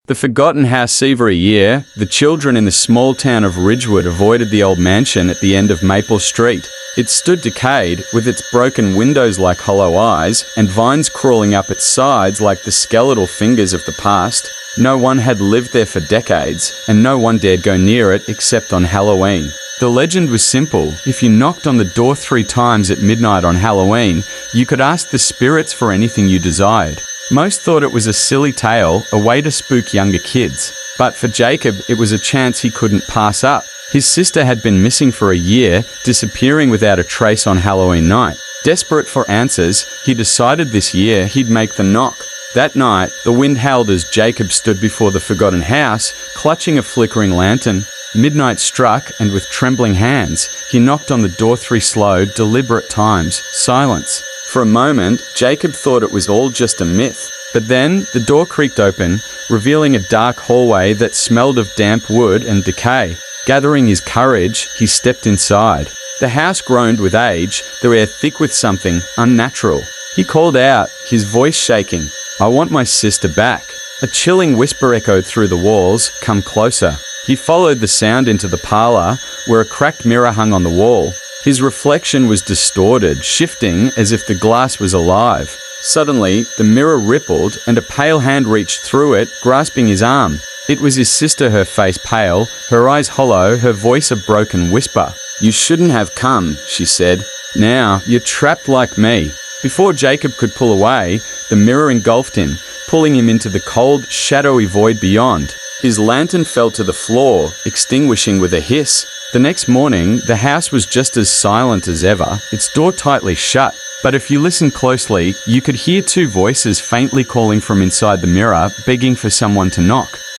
The forgotten house. Every year, the children in the small town of Ridgewood avoided the old mansion at the end of Maple Street. It stood decayed, with its broken windows like hollow eyes, and vines crawling up its sides like the skeletal fingers of the past. No one had lived there for decades, and no one dared go near it except on Halloween. The legend was simple. If you knocked on the door 3 times at midnight on Halloween, you could ask the spirits for anything you desired. Most thought it was a silly tale, a way to spook younger kids. But for Jacob, it was a chance he couldn't pass up. His sister had been missing for a year, disappearing without a trace on Halloween night. Desperate for answers, he decided this year he'd make the knock. That night, the wind howled as Jacob stood before the forgotten house, clutching a flickering lantern. Midnight struck, and with trembling hands, he knocked on the door 3 slow, deliberate times. Silence. For a moment, Jacob thought it was all just a myth. But then, the door creaked open, revealing a dark hallway that smelled of damp wood and decay. Gathering his courage, he stepped inside. The house groaned with age, the air thick with something unnatural. He called out, his voice shaking, "I want my sister back." A chilling whisper echoed through the walls, "Come closer." He followed the sound into the parlor, where a cracked mirror hung on the wall. His reflection was distorted, shifting as if the glass was alive. Suddenly, the mirror rippled, and a pale hand reached through it, grasping his arm. It was his sister, her face pale, her eyes hollow, her voice a broken whisper. "You shouldn't have come," she said. "Now, you're trapped like me." Before Jacob could pull away, the mirror engulfed him, pulling him into the cold, shadowy void beyond. His lantern fell to the floor, extinguishing with a hiss. The next morning, the house was just as silent as ever, its door tightly shut. But if you listened closely, you could hear 2 voices faintly calling from inside the mirror, begging for someone to knock.